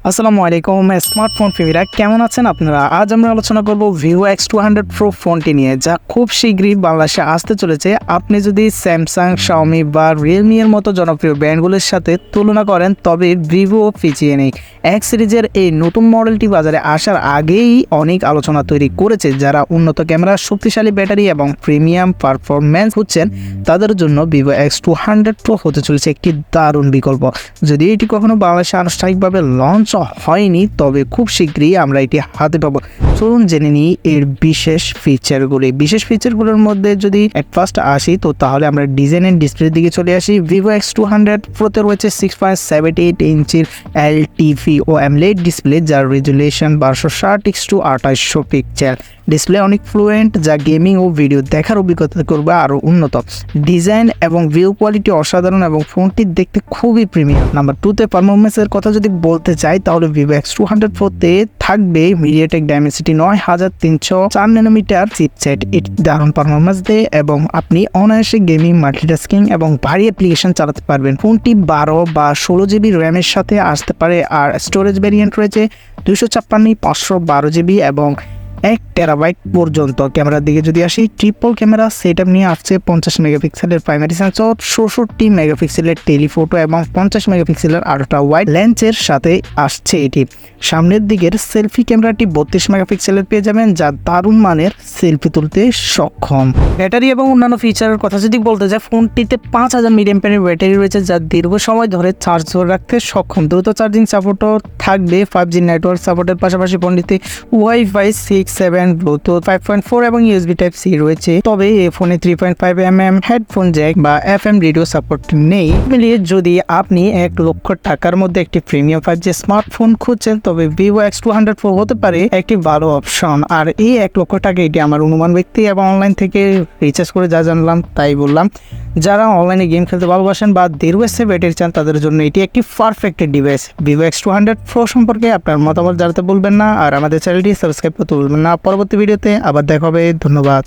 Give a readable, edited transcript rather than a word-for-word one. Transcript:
আসসালামু আলাইকুম স্মার্টফোন প্রেমীরা কেমন আছেন আপনারা। আজ আমরা আলোচনা করব ভিভো X200 Pro ফোনটি নিয়ে, যা খুব শীঘ্রই বাংলাদেশে আসতে চলেছে। আপনি যদি স্যামসাং, শাওমি বা রিয়েলমি এর মতো জনপ্রিয় ব্র্যান্ডগুলোর সাথে তুলনা করেন, তবে ভিভো পিছিয়ে নেই। X সিরিজের এই নতুন মডেলটি বাজারে আসার আগেই অনেক আলোচনা তৈরি করেছে। যারা উন্নত ক্যামেরা, শক্তিশালী ব্যাটারি এবং প্রিমিয়াম পারফরম্যান্স খুঁজছেন, তাদের জন্য ভিভো X200 Pro হতে চলেছে একটি দারুণ বিকল্প। যদি এটি কখনো বাংলাদেশে আনুষ্ঠানিকভাবে লঞ্চ হয়নি, তবে খুব শীঘ্রই আমরা এটি হাতে পাবো। চলুন জেনে নিই এর বিশেষ ফিচারগুলোর মধ্যে যদি এট ফার্স্ট আসি, তো তাহলে আমরা ডিজাইন এন্ড ডিসপ্লের দিকে চলে আসি। ভিভো X200 Proতে রয়েছে 6.78 ইঞ্চির LTV ও AMOLED ডিসপ্লে, যার রেজুলেশন 1260x2800 পিক্সেল। ডিসপ্লে অনেক ফ্লুয়েন্ট, যা গেমিং ও ভিডিও দেখার অভিজ্ঞতা করবে আরও উন্নত। ডিজাইন এবং ভিউ কোয়ালিটি অসাধারণ এবং ফোনটি দেখতে খুবই প্রিমিয়াম। নাম্বার 2তে পারফরমেন্সের কথা যদি বলতে চাই, তাহলে ভিভো X200 Proতে থাকবে MediaTek Dimensity 9304 ন্যানোমিটার চিপসেট। এটি দারুণ পারফরমেন্স দেয় এবং আপনি অনায়াসে গেমিং, মাল্টিটাস্কিং এবং ভারী অ্যাপ্লিকেশন চালাতে পারবেন। ফোনটি 12 বা 16 জিবি র্যামের সাথে আসতে পারে, আর স্টোরেজ ভ্যারিয়েন্ট রয়েছে 256, 512 জিবি এবং 1 টেরাবাইট পর্যন্ত। ক্যামেরার দিকে যদি আসি, ট্রিপল ক্যামেরা সেটআপ নিয়ে আসছে। 50 মেগাপিক্সেলের প্রাইমারি সেন্সর, 66 মেগাপিক্সেলের টেলিফোটো এবং 50 মেগাপিক্সেলের আল্ট্রা ওয়াইড লেন্সের সাথে আসছে এটি। সামনের দিকের সেলফি ক্যামেরাটি 32 মেগাপিক্সেলের পেয়ে যাবেন, যা দারুণ মানের সেলফি তুলতে সক্ষম। ব্যাটারি এবং অন্যান্য ফিচারের কথা যদি বলতে চাই, ফোনটিতে 5000 মিলিঅ্যাম্পিয়ারের ব্যাটারি রয়েছে, যা দীর্ঘ সময় ধরে চার্জ ধরে রাখতে সক্ষম। দ্রুত চার্জিং সাপোর্টও থাকবে। 5G নেটওয়ার্ক সাপোর্টের পাশাপাশি ফোনটিতে ওয়াইফাই 6, 7, ব্লুটুথ 5.4 এবং USB Type-C রয়েছে। তবে এই ফোনে 3.5mm হেডফোন জ্যাক বা FM রেডিও সাপোর্ট নেই। মিলিয়ে যদি আপনি 1 লক্ষ টাকার মধ্যে একটি প্রিমিয়াম 5G স্মার্টফোন খুঁজছেন, তবে ভিভো X200 Pro হতে পারে একটি ভালো অপশন। আর এই 1 লক্ষ টাকা, এটি আমার অনুমান ব্যক্তি এবং অনলাইন থেকে রিচার্জ করে যা জানলাম তাই বললাম। যারা অনলাইনে গেম খেলতে ভালোবাসেন বা দীর্ঘস্থায়ী ব্যাটারি চান, তাদের জন্য এটি একটি perfect device. Vivo X200 Pro সম্পর্কে আপনার মতামত জানাতে ভুলবেন না, আর আমাদের চ্যানেলটি সাবস্ক্রাইব করতে ভুলবেন না। পরবর্তী ভিডিওতে আবার দেখা হবে। ধন্যবাদ।